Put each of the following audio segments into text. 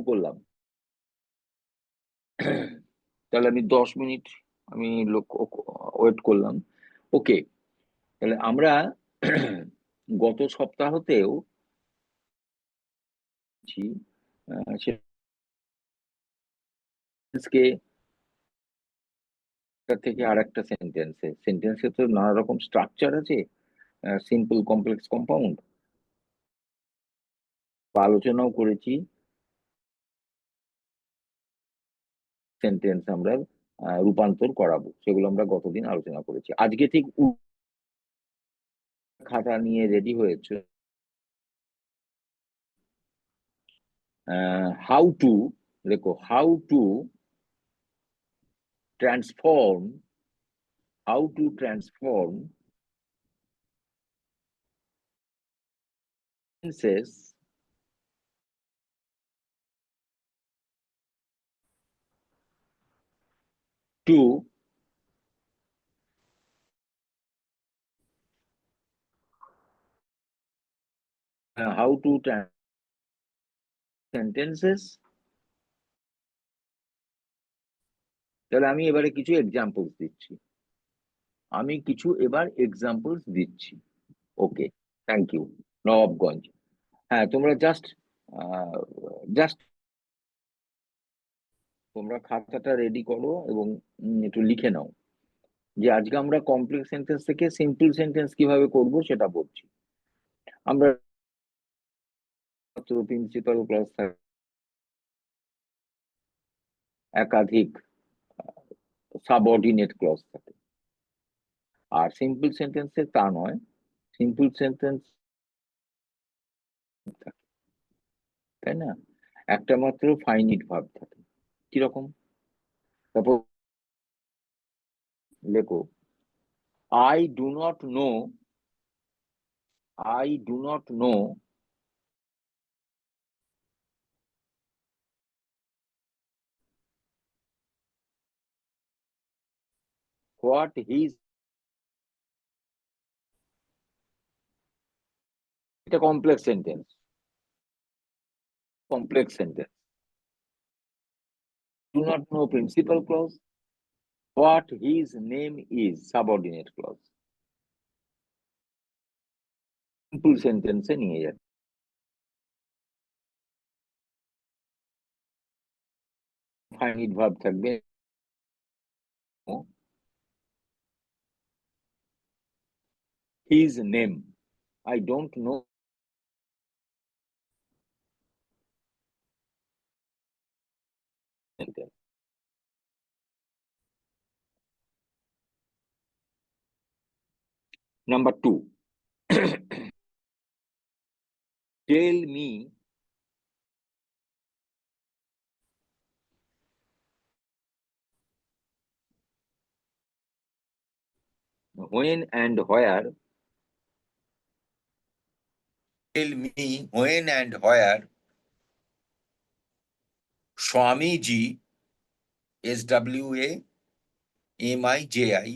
করলাম। তাহলে আমি 10 মিনিট আমি ওয়েট করলাম। ওকে, তাহলে আমরা গত সপ্তাহতেও সেন্টেন্সকে থেকে আর একটা সেন্টেন্সে তো নানা রকম স্ট্রাকচার আছে, সিম্পল, কমপ্লেক্স, কম্পাউন্ড আলোচনাও করেছি। সেন্টেন্স আমরা রূপান্তর করাবো, সেগুলো আমরা গতদিন আলোচনা করেছি। আজকে ঠিক খাতা নিয়ে রেডি হয়েছে হাউ টু, দেখো, how to transform sentences to how to sentences। তাহলে আমি এবারে কিছু এক্সাম্পলস দিচ্ছি। ওকে, থ্যাংক ইউ। নবাবগঞ্জ। হ্যাঁ, তোমরা জাস্ট তোমরা খাতাটা রেডি করো এবং একটু লিখে নাও যে আজকে আমরা কমপ্লেক্স সেন্টেন্স থেকে সিম্পল সেন্টেন্স কিভাবে করব সেটা বলছি। আমরা প্রিন্সিপাল ক্লজ একাধিক সাবঅর্ডিনেট ক্লজ থাকে, আর সিম্পল সেন্টেন্সে তা নয়। সিম্পল সেন্টেন্স থাকে, তাই না? একটা মাত্র ফাইনিট ভার্ব থাকে। কিরকম? তারপর লেখো, I do not know what his. এটা complex sentence. Do not know principal clause, what his name is subordinate clause. Simple সেন্টেন্সে নিয়ে যাচ্ছে। ফাইনিট ভার্ব থাকবে his name, I don't know. Number 2, tell me when and where. Tell me when and where Swamiji, SWAMIJI,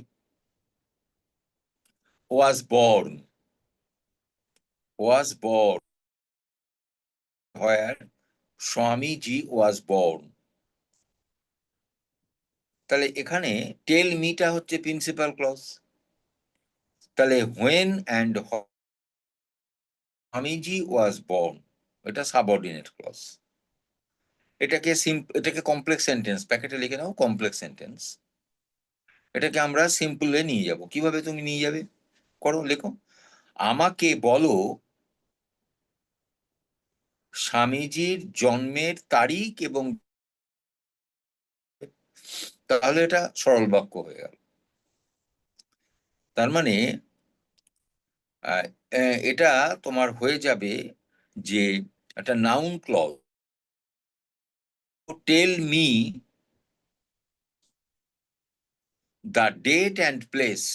was born. Where Swamiji was born. তাহলে এখানে টেল মিটা হচ্ছে principal clause, তাহলে when and Swamiji was born এটা subordinate clause. এটাকে complex sentence, প্যাকেটে লিখে নাও complex sentence. এটাকে আমরা সিম্পলে নিয়ে যাব। কিভাবে তুমি নিয়ে যাবে? করো, লেখো, আমাকে বলো স্বামীজির জন্মের তারিখ এবং, তাহলে এটা সরল বাক্য হয়ে গেল। তার মানে এটা তোমার হয়ে যাবে যে একটা noun clause. Tell me the date and place,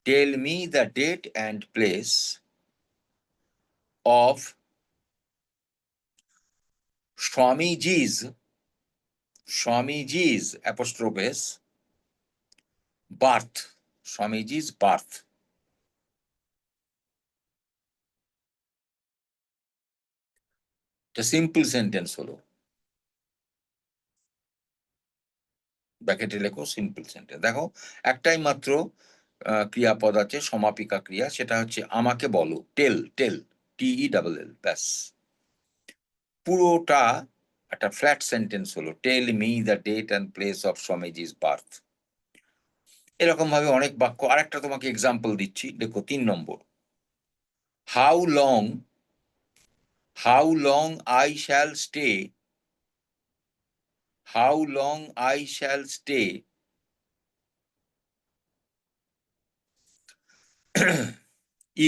tell me the date and place of Swamiji's apostrophe birth, Swamiji's birth. এটা সিম্পল সেন্টেন্স হলো, ব্র্যাকেটে লেখো সিম্পল সেন্টেন্স। দেখো একটাই মাত্র ক্রিয়াপদ আছে, সমাপিকা ক্রিয়া, সেটা হচ্ছে আমাকে বলো, টেল, TELL, ব্যাস। পুরোটা একটা ফ্ল্যাট সেন্টেন্স হলো, tell me the date and place of someone's birth. এরকম ভাবে অনেক বাক্য। আরেকটা তোমাকে এক্সাম্পল দিচ্ছি, দেখো 3 নম্বর, how long I shall stay, how long I shall stay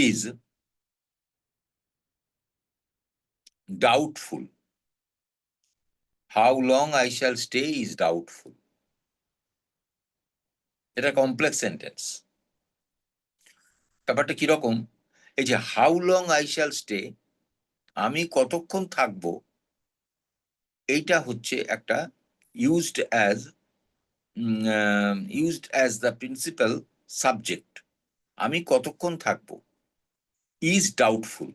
is doubtful. How long I shall stay is doubtful. এটা কমপ্লেক্স সেন্টেন্স। ব্যাপারটা কিরকম, এই যে how long I shall stay, আমি কতক্ষণ থাকবো, এইটা হচ্ছে একটা used as the principal subject. আমি কতক্ষণ থাকবো, ইজ ডাউটফুল,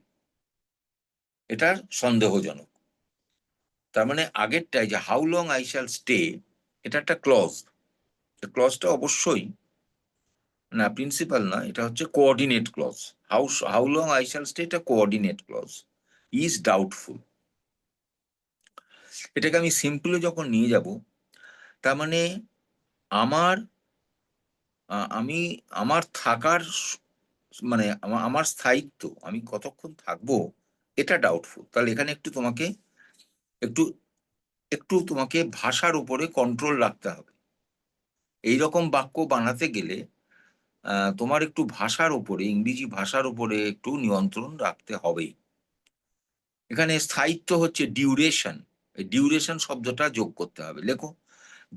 এটা সন্দেহজনক। তার মানে আগেরটাই যে how long I shall stay, এটা একটা ক্লজ। ক্লজটা অবশ্যই না প্রিন্সিপাল না, এটা হচ্ছে coordinate clause. How long I shall stay, এটা কোঅর্ডিনেট ক্লজ। ইজ ডাউটফুল, এটাকে আমি সিম্পলে যখন নিয়ে যাব, তার মানে আমার আমি আমার থাকার মানে আমার স্থায়িত্ব, আমি কতক্ষণ থাকবো, এটা ডাউটফুল। তাহলে এখানে একটু একটু তোমাকে ভাষার উপরে কন্ট্রোল রাখতে হবে। এইরকম বাক্য বানাতে গেলে তোমার একটু ভাষার উপরে, ইংরেজি ভাষার উপরে একটু নিয়ন্ত্রণ রাখতে হবে। এখানে স্থায়িত্ব হচ্ছে ডিউরেশন, এই ডিউরেশন শব্দটা যোগ করতে হবে। লেখো,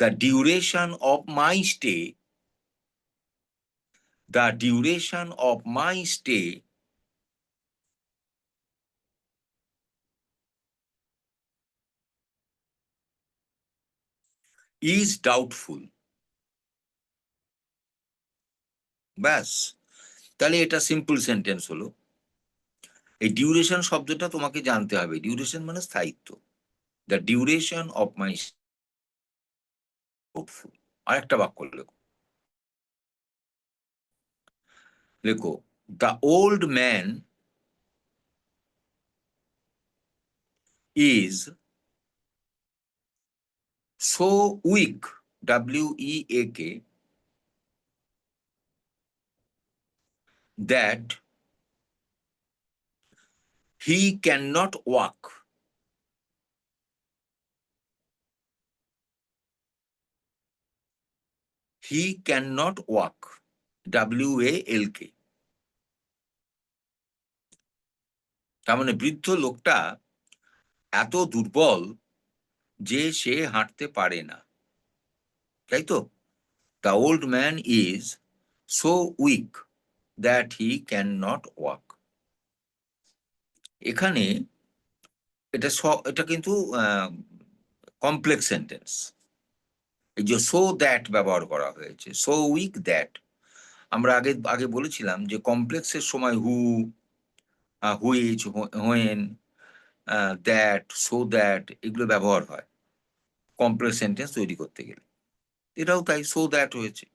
the duration of my stay, the duration of my stay is doubtful. ব্যাস, তাহলে এটা সিম্পল সেন্টেন্স হলো। এই ডিউরেশন শব্দটা তোমাকে জানতে হবে, ডিউরেশন মানে স্থায়িত্ব। The duration of my doubtful. আরেকটা বাক্য লেখো, the old man is so weak, WEAK, that he cannot walk. He cannot walk, WALK। তার মানে বৃদ্ধ লোকটা এত দুর্বল যে সে হাঁটতে পারে না, তাই তো? The old man is so weak that he cannot walk। এখানে এটা কিন্তু কমপ্লেক্স সেন্টেন্স। এই যে সো দ্যাট ব্যবহার করা হয়েছে, সো উইক দ্যাট। আমরা আগে বলেছিলাম যে কমপ্লেক্সের সময় which, when, that, so that এগুলো ব্যবহার হয় কমপ্লেক্স সেন্টেন্স তৈরি করতে গেলে। এটাও তাই, সো দ্যাট হয়েছে।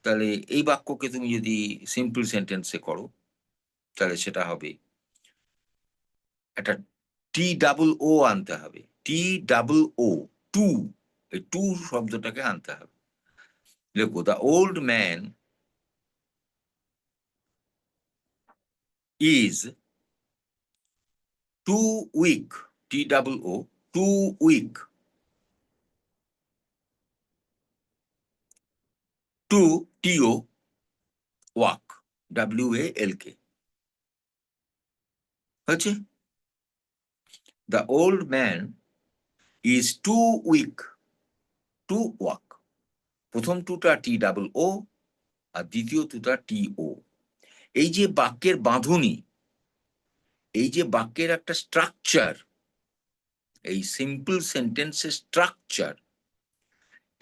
তাহলে এই বাক্যকে তুমি যদি সিম্পল সেন্টেন্সে করো, তাহলে সেটা হবে একটা TOO আনতে হবে, TOO, টু, এই টু শব্দটাকে আনতে হবে। লেখো, the old man is too weak, TOO, too weak to TO walk, WALK। হচ্ছে, the old man is too weak to walk. প্রথম টুটা TOO আর দ্বিতীয় টুটা TO। এই যে বাক্যের বাঁধুনি, এই যে বাক্যের একটা স্ট্রাকচার, এই সিম্পল সেন্টেন্সের স্ট্রাকচার,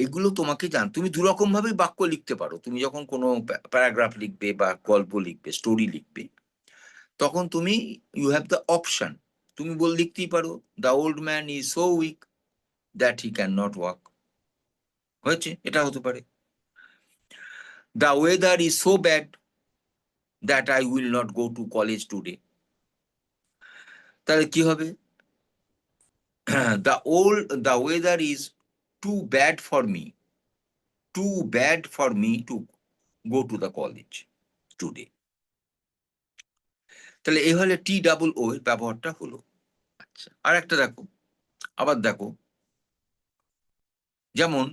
এগুলো তোমাকে তুমি দুরকম ভাবে বাক্য লিখতে পারো। তুমি যখন কোনো প্যারাগ্রাফ লিখবে বা গল্প লিখবে, স্টোরি লিখবে, তখন তুমি ইউ হ্যাভ দ্য অপশন, তুমি লিখতেই পারো, the old man is so weak that he can not walk. হয়েছে, এটা হতে পারে। The weather is so bad that I will not go to college today. তাহলে কি হবে? The weather is too bad for me, to go to the college today। তাহলে এই হলে টি ডাবল ও এর ব্যবহারটা হলো। আচ্ছা, আর একটা দেখো, আবার দেখো, যেমন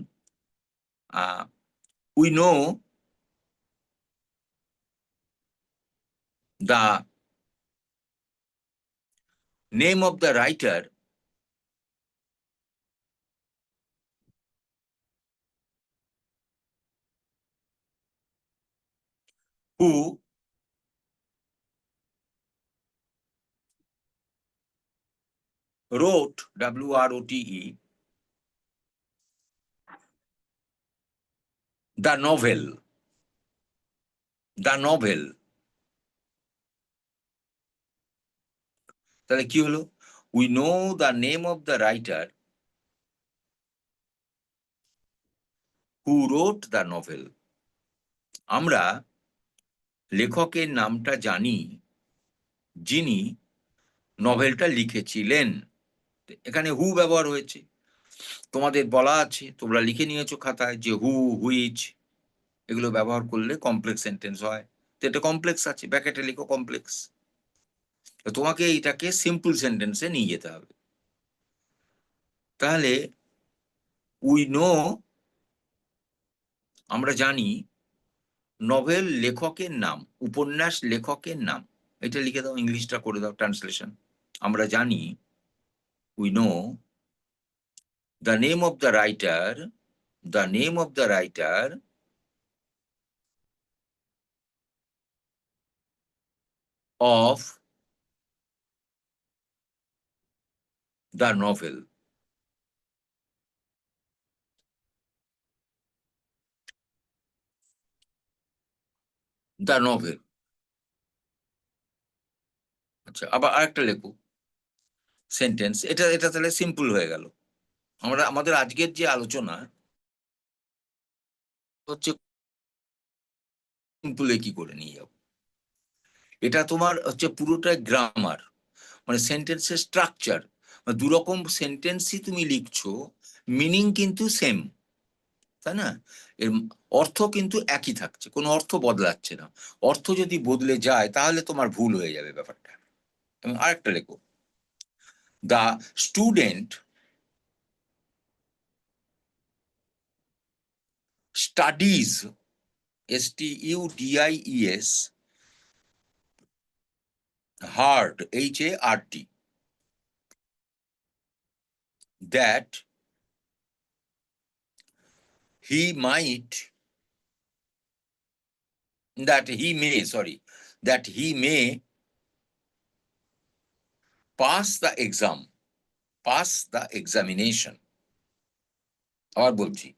we know the name of the writer who wrote, WROTE, the novel, the novel। তাহলে কি হলো? We know the name of the writer who wrote the novel. আমরা লেখকের নামটা জানি যিনি নভেলটা লিখেছিলেন। এখানে হু ব্যবহার হয়েছে, তোমাদের বলা আছে, তোমরা লিখে নিয়েছো খাতায় যে হু, হুইচ এগুলো ব্যবহার করলে কমপ্লেক্স সেন্টেন্স হয়। তো এটা কমপ্লেক্স আছে, ব্র্যাকেটে লিখো কমপ্লেক্স। তো তোমাকে এইটাকে সিম্পল সেন্টেন্সে নিয়ে যেতে হবে। তাহলে উই নো, আমরা জানি, নভেল লেখকের নাম, উপন্যাস লেখকের নাম, এটা লিখে দাও, ইংলিশটা করে দাও ট্রান্সলেশন। আমরা জানি, we know the name of the writer, the name of the writer of the novel। The novel. আচ্ছা, আবার আরেকটা লেখো সেন্টেন্স। এটা এটা তাহলে সিম্পল হয়ে গেল। আমরা আমাদের আজকের যে আলোচনা হচ্ছে সিম্পলে কি করে নিয়ে যাবো। এটা তোমার হচ্ছে পুরোটাই গ্রামার, মানে সেন্টেন্সের স্ট্রাকচার। দুরকম সেন্টেন্সই তুমি লিখছো, মিনিং কিন্তু সেম, তাই না? এর অর্থ কিন্তু একই থাকছে, কোনো অর্থ বদলাচ্ছে না। অর্থ যদি বদলে যায় তাহলে তোমার ভুল হয়ে যাবে ব্যাপারটা। এবং আরেকটা লেখো, the student studies, STUDIES, hard, HARD, that he might, that he may, sorry, that he may pass the exam, pass the examination। আবার বলছি,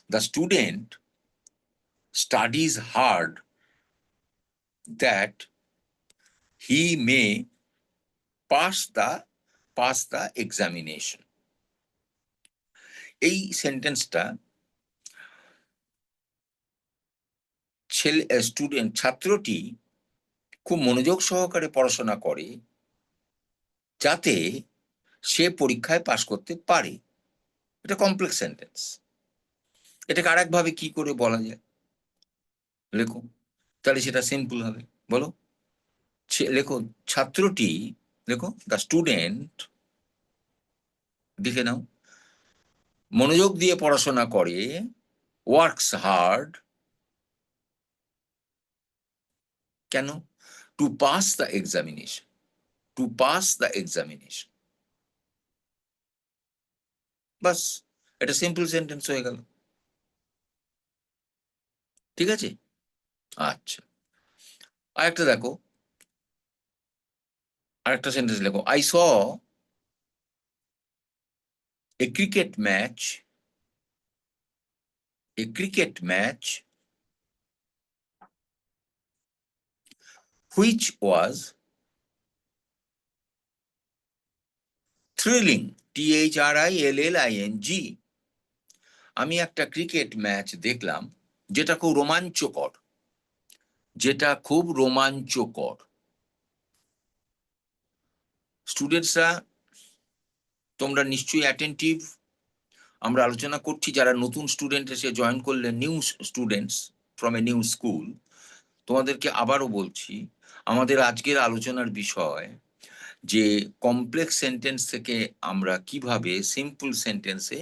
the student studies hard that he may pass the examination। এই সেন্টেন্সটা ছাত্রটি খুব মনোযোগ সহকারে পড়াশোনা করে যাতে সে পরীক্ষায় পাশ করতে পারে। এটা কমপ্লেক্স সেন্টেন্স। এটাকে আরেক ভাবে কি করে বলা যায়, লেখো, তাহলে সেটা সিম্পল হবে। বলো, লেখো, ছাত্রটি, লেখো, দ্য স্টুডেন্ট, লিখে নাও, মনোযোগ দিয়ে পড়াশোনা করে, ওয়ার্কস হার্ড, কেন? To pass the examination, to pass the examination. বাস, এটা সিম্পল সেন্টেন্স হয়ে গেল। ঠিক আছে? আচ্ছা, আরেকটা দেখো, আরেকটা সেন্টেন্স লেখো, I saw A cricket match, a cricket match which was thrilling, THRILLING। আমি একটা ক্রিকেট ম্যাচ দেখলাম যেটা খুব রোমাঞ্চকর, যেটা খুব রোমাঞ্চকর। স্টুডেন্টসরা, তোমরা নিশ্চয়ই অ্যাটেন্টিভ। আমরা আলোচনা করছি যারা নতুন স্টুডেন্ট এসে জয়েন করলেন, new students from a new school. তোমাদেরকে আবারও বলছি, আমাদের আজকের আলোচনার বিষয় যে কমপ্লেক্স সেন্টেন্স থেকে আমরা কিভাবে সিম্পল সেন্টেন্সে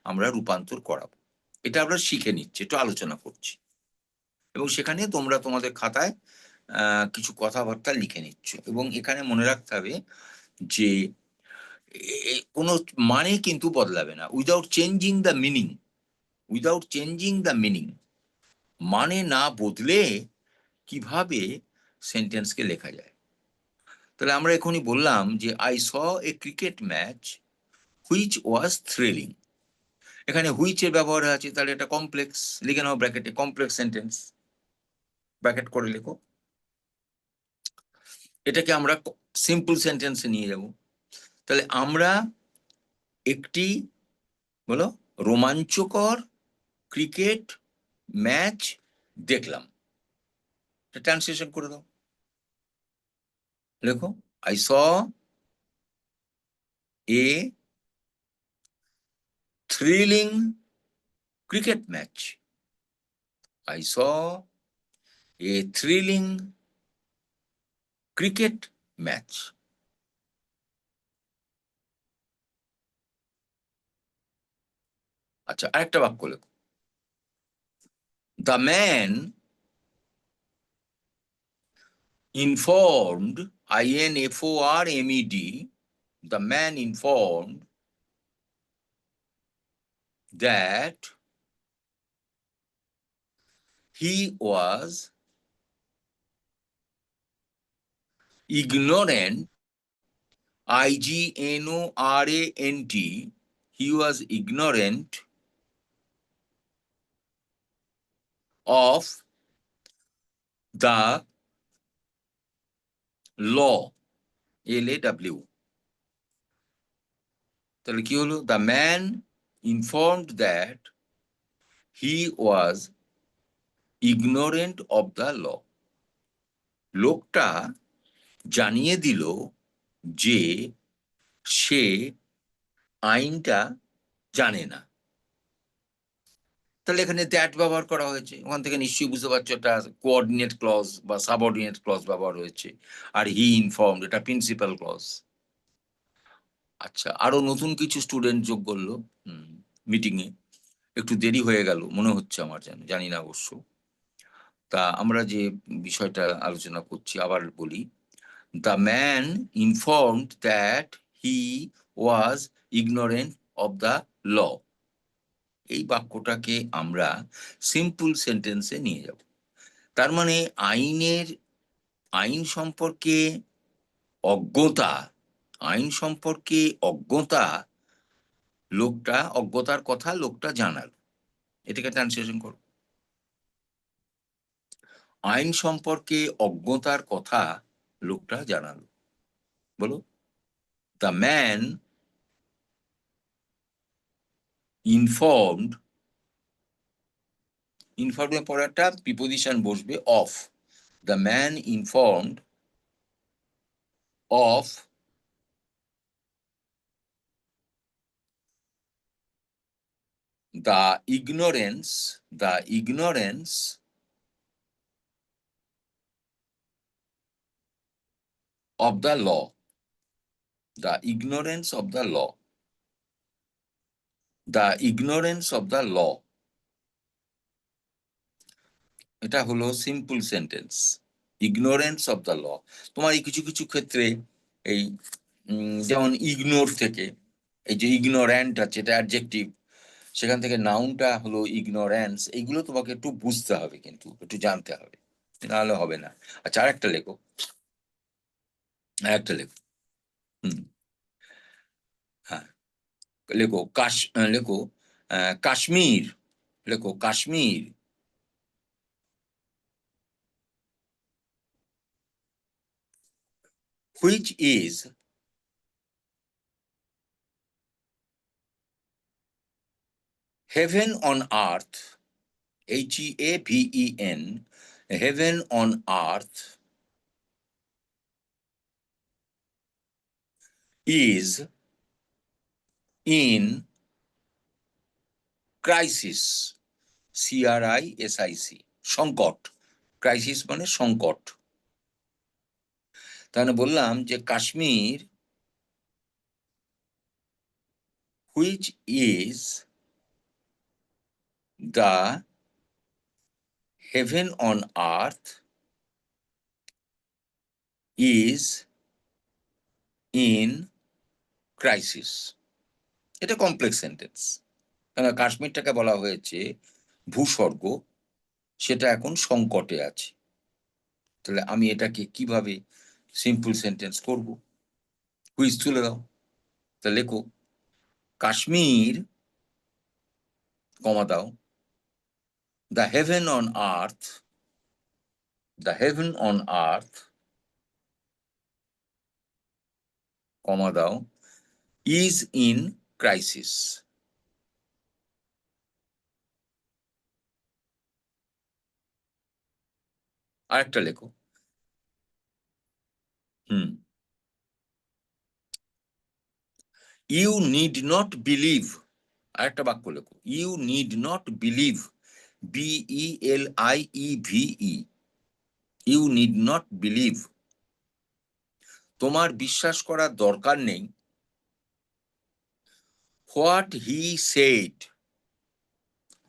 আমরা রূপান্তর করাবো, এটা আমরা শিখে নিচ্ছি, একটু আলোচনা করছি। এবং সেখানে তোমরা তোমাদের খাতায় কিছু কথাবার্তা লিখে নিচ্ছ। এবং এখানে মনে রাখতে হবে যে কোনো মানে কিন্তু বদলাবে না, without changing the meaning. Without changing the meaning, মানে না বদলে কিভাবে সেন্টেন্সকে লেখা যায়। তাহলে আমরা এখনই বললাম যে I saw A cricket match which was thrilling. এখানে হুইচ এর ব্যবহার আছে, তাহলে এটা কমপ্লেক্স, লিখে নাও ব্র্যাকেটে কমপ্লেক্স সেন্টেন্স, ব্র্যাকেট করে লেখো। এটাকে আমরা সিম্পল সেন্টেন্সে নিয়ে যাব। তাহলে আমরা একটি বলো রোমাঞ্চকর ক্রিকেট ম্যাচ দেখলাম, ট্রান্সলেশন করে দাও, লেখো I saw A thrilling cricket match. I saw a thrilling cricket match. আচ্ছা, আরেকটা বাক্য লেখো। The man informed, INFORMED, the man informed that he was ignorant, IGNORANT, he was ignorant of the law, LAW। তাহলে কি হলো? The man informed that he was ignorant of the law। লোকটা জানিয়ে দিল যে সে আইনটা জানে না। তাহলে এখানে দ্যাট ব্যবহার করা হয়েছে, ওখান থেকে নিশ্চয়ই বুঝতে পারছো একটা কোঅর্ডিনেট ক্লজ বা সাবঅর্ডিনেট ক্লজ ব্যবহার হয়েছে। আর হি ইনফর্মড, এটা প্রিন্সিপাল ক্লজ। আচ্ছা, আরো নতুন কিছু স্টুডেন্ট যোগ করলো মিটিং এ, একটু দেরি হয়ে গেল মনে হচ্ছে আমার, জানি না অবশ্য। তা আমরা যে বিষয়টা আলোচনা করছি আবার বলি, the man informed that he was ignorant of the law। এই বাক্যটাকে আমরা সিম্পল সেন্টেন্সে নিয়ে যাব। তার মানে আইন সম্পর্কে অজ্ঞতা, আইন সম্পর্কে অজ্ঞতা, অজ্ঞতার কথা লোকটা জানালো। এটাকে ট্রান্সলেশন করো, আইন সম্পর্কে অজ্ঞতার কথা লোকটা জানালো। বলো, the man informed, ইনফর্ম এর পরে একটা প্রিপোজিশন বসবে of. The man informed of the ignorance of the law, the ignorance of the law, the ignorance of the law। এটা হলো simple sentence, ignorance of the law. তোমার এই কিছু কিছু ক্ষেত্রে এই যেমন ইগনোর থেকে, এই যে ইগনোরেন্ট আছে এটা অ্যাডজেক্টিভ, সেখান থেকে নাউনটা হলো ইগনোরেন্স। এইগুলো তোমাকে একটু বুঝতে হবে, কিন্তু একটু জানতে হবে, নাহলে হবে না। আচ্ছা, আরেকটা লেখো, আরেকটা লেখো। হ্যাঁ, লেখো লেখো কাশ্মীর, লেখো Kashmir. which is heaven on earth, Heaven, heaven on earth is in crisis, CRISIS, সংকট। ক্রাইসিস মানে সংকট। তাহলে বললাম যে Kashmir, which is the heaven on earth, is in crisis। এটা কমপ্লেক্স সেন্টেন্স, কারণ কাশ্মীরটাকে বলা হয়েছে ভূস্বর্গ, সেটা এখন সংকটে আছে। তাহলে আমি এটাকে কিভাবে সিম্পল সেন্টেন্স করব? কুইজ তুলে দাও। তা লেখো কাশ্মীর, কমা দাও, the heaven on earth, the heaven on earth, comma দাও, ইজ ইন ক্রাইসিস। আরেকটা লেখো। ইউ নিড নট বিলিভ, আরেকটা বাক্য লেখো, you need not believe, BELIEVE, you need not believe, তোমার বিশ্বাস করার দরকার নেই, what he said,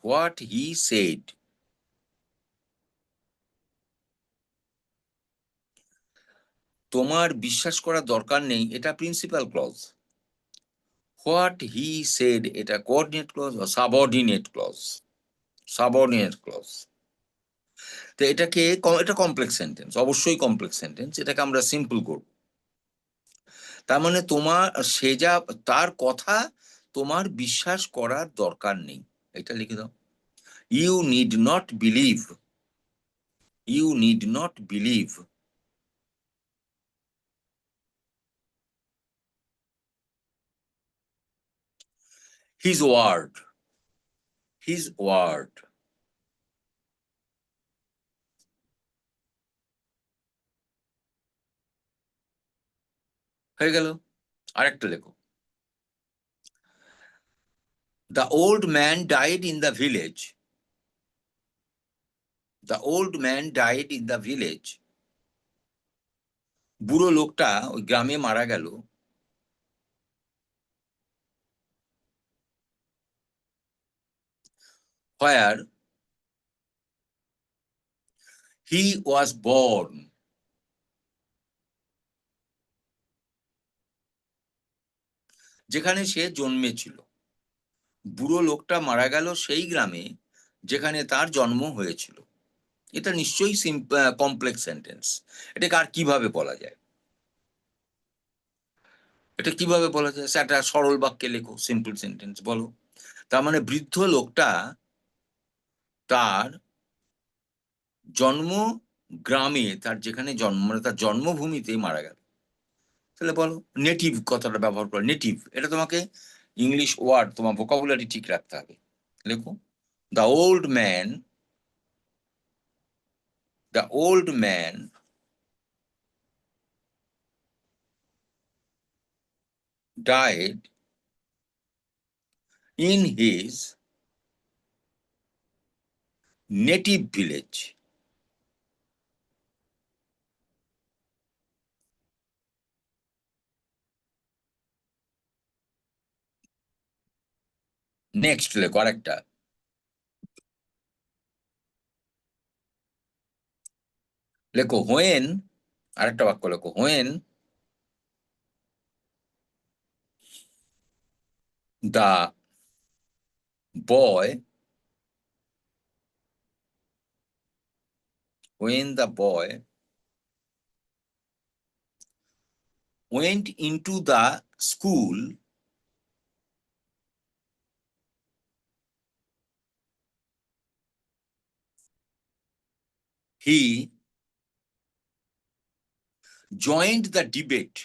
what he said, তোমার বিশ্বাস করার দরকার নেই, এটা principal clause. What he said এটা কোঅর্ডিনেট ক্লজ বা সাবঅর্ডিনেট ক্লজ, সাবঅর্ডিনেট ক্লজ। তো এটাকে এটা কমপ্লেক্স সেন্টেন্স, অবশ্যই কমপ্লেক্স সেন্টেন্স, এটাকে আমরা সিম্পল করব। তার মানে তোমার, সে যা, তার কথা তোমার বিশ্বাস করার দরকার নেই, এটা লিখে দাও। You need not believe, you need not believe his word, his word. হয়ে গেল। আরেকটা লেখো, the old man died in the village, the old man died in the village, বুড়ো লোকটা ওই গ্রামে মারা গেল, where he was born, যেখানে সে জন্মেছিল। বুড়ো লোকটা মারা গেল সেই গ্রামে যেখানে তার জন্ম হয়েছিল। এটা নিশ্চয়ই কমপ্লেক্স সেন্টেন্স। এটাকে আর কিভাবে বলা যায়? এটা কিভাবে বলা যায়? একটা সরল বাক্যে লেখো, সিম্পল সেন্টেন্স বলো। তার মানে বৃদ্ধ লোকটা তার জন্ম গ্রামে, তার যেখানে জন্ম, মানে তার জন্মভূমিতেই মারা গেল। তাহলে বলো, নেটিভ কথাটা ব্যবহার করো, নেটিভ। এটা তোমাকে ইংলিশ ওয়ার্ড, তোমার ভোকাবুলারি ঠিক রাখতে হবে। লেখো the old man, the old man died in his native village. Next লেখো আরেকটা, লেখো হোয়েন, আরেকটা বাক্য লেখো, when the boy, when the boy went into the school, he joined the debate,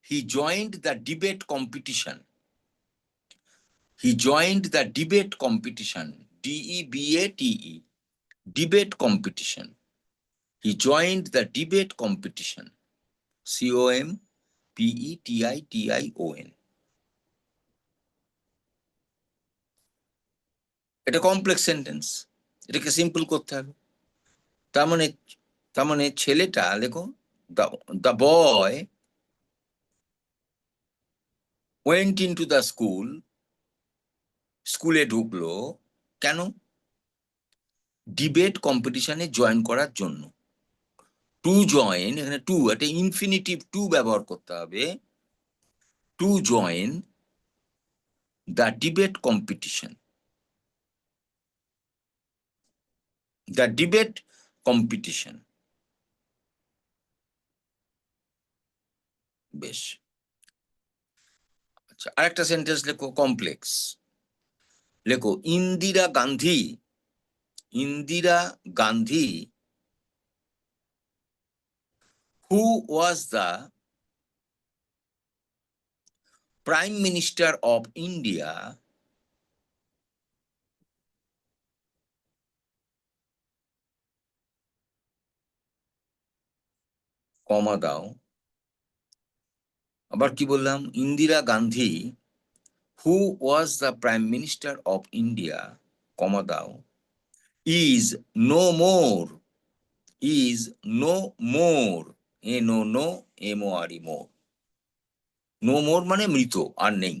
he joined the debate competition, He joined the debate competition. D-E-B-A-T-E. Debate competition. He joined the debate competition. C-O-M-P-E-T-I-T-I-O-N. এটা complex sentence, এটাকে simple করতে হবে। তার মানে ছেলেটা লেখো, the boy went into the school, স্কুলে ঢুকলো কেন? ডিবেট কম্পিটিশনে জয়েন করার জন্য। টু জয়েন, এখানে টু, একটা ইনফিনিটিভ টু ব্যবহার করতে হবে। To join the debate competition. The debate competition. বেশ, আচ্ছা আরেকটা সেন্টেন্স লেখো কমপ্লেক্স। লেখো Indira Gandhi, Indira Gandhi who was the Prime Minister of India কমা দাও, আবার কি বললাম, Indira Gandhi who was the Prime Minister of India কমা দাও is no more, is no more, N-O-No-M-O-R-E, more, no more মানে মৃত, আর নেই।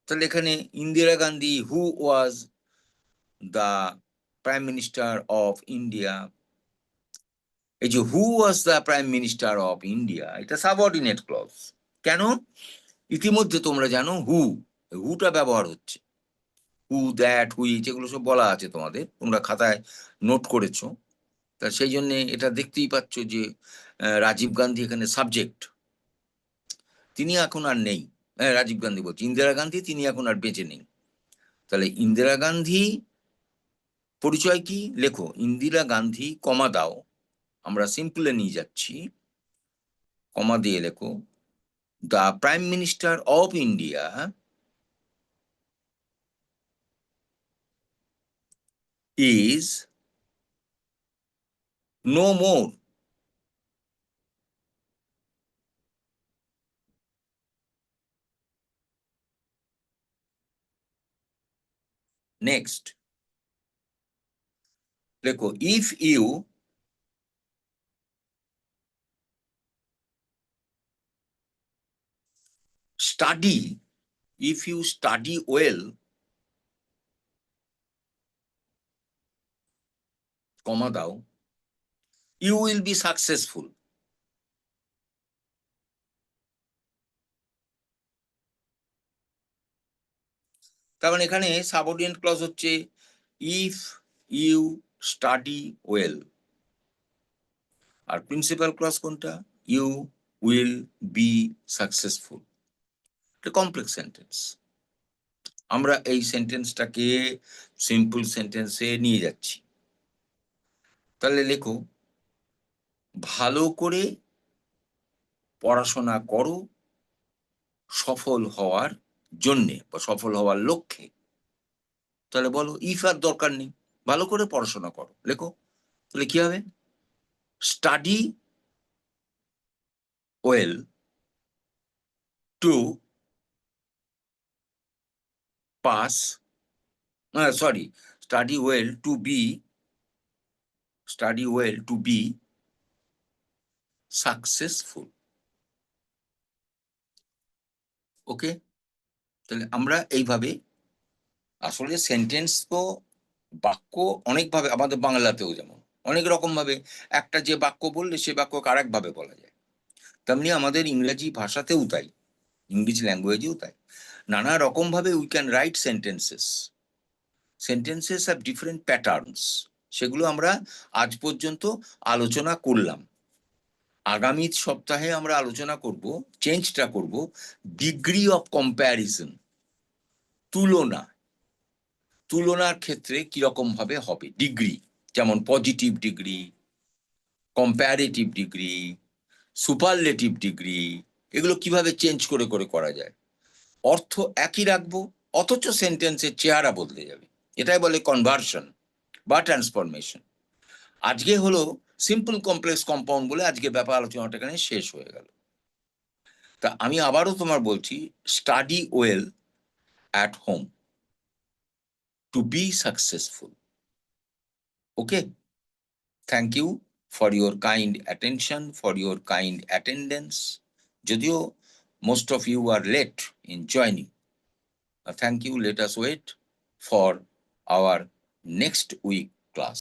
তাহলে এখানে Indira Gandhi who was the Prime Minister of India, এই যে who was the prime minister of India, এটা subordinate clause. কেন? ইতিমধ্যে তোমরা জানো হুটা ব্যবহার হচ্ছে। হু, দ্যাট, হুই, যেগুলো সব বলা আছে তোমাদের, তোমরা খাতায় নোট করেছো। তা সেই জন্য এটা দেখতেই পাচ্ছ যে রাজীব গান্ধী এখানে সাবজেক্ট, তিনি এখন আর নেই। রাজীব গান্ধী বলছি, ইন্দিরা গান্ধী, তিনি এখন আর বেঁচে নেই। তাহলে ইন্দিরা গান্ধী পরিচয় কি? লেখো ইন্দিরা গান্ধী কমা দাও, আমরা সিম্পলে নিয়ে যাচ্ছি, কমা দিয়ে লেখো the Prime Minister of India is no more. Next, লেখো if you study, if you study well, কমা দাও, you will be successful. তার মানে এখানে সাবঅর্ডিনেট ক্লজ হচ্ছে if you study well, আর প্রিন্সিপাল ক্লজ কোনটা? you will be successful. এটা complex sentence. আমরা এই সেন্টেন্সটাকে সিম্পল সেন্টেন্সে নিয়ে যাচ্ছি। তাহলে লেখো ভালো করে পড়াশোনা করো সফল হওয়ার জন্যে বা সফল হওয়ার লক্ষ্যে। তাহলে বলো ইফ আর দরকার নেই, ভালো করে পড়াশোনা করো লেখো। তাহলে কি হবে? Study well to pass, sorry, study well to be, study well to be successful. Okay, তাহলে আমরা এইভাবে, আসলে সেন্টেন্স তো বাক্য অনেকভাবে, আমাদের বাংলাতেও যেমন অনেক রকম ভাবে একটা যে বাক্য বললে সে বাক্যকে আরেক ভাবে বলা যায়, তেমনি আমাদের ইংরেজি ভাষাতেও তাই, ইংলিশ ল্যাঙ্গুয়েজেও তাই, নানা রকম ভাবে we can write sentences. Sentences have different patterns, সেগুলো আমরা আজ পর্যন্ত আলোচনা করলাম। আগামী সপ্তাহে আমরা আলোচনা করব, চেঞ্জটা করব ডিগ্রি অফ কম্প্যারিজন, তুলনা, তুলনার ক্ষেত্রে কিরকম ভাবে হবে ডিগ্রি, যেমন positive degree, comparative degree, superlative degree, এগুলো কিভাবে চেঞ্জ করে করে করা যায়। অর্থ একই রাখবো, অথচ সেন্টেন্সের চেহারা বদলে যাবে। এটাই বলে কনভার্সন বা ট্রান্সফরমেশন। আজকে হলো সিম্পল কমপ্লেক্স কম্পাউন্ড বলে আজকে ব্যাপার আলোচনাটা এখানে শেষ হয়ে গেল। তা আমি আবারও তোমার বলছি, study well at home to be successful. Okay? Thank you for your kind attention, for your kind attendance. Jodio most of you are late in joining. Thank you. Let us wait for our next week class.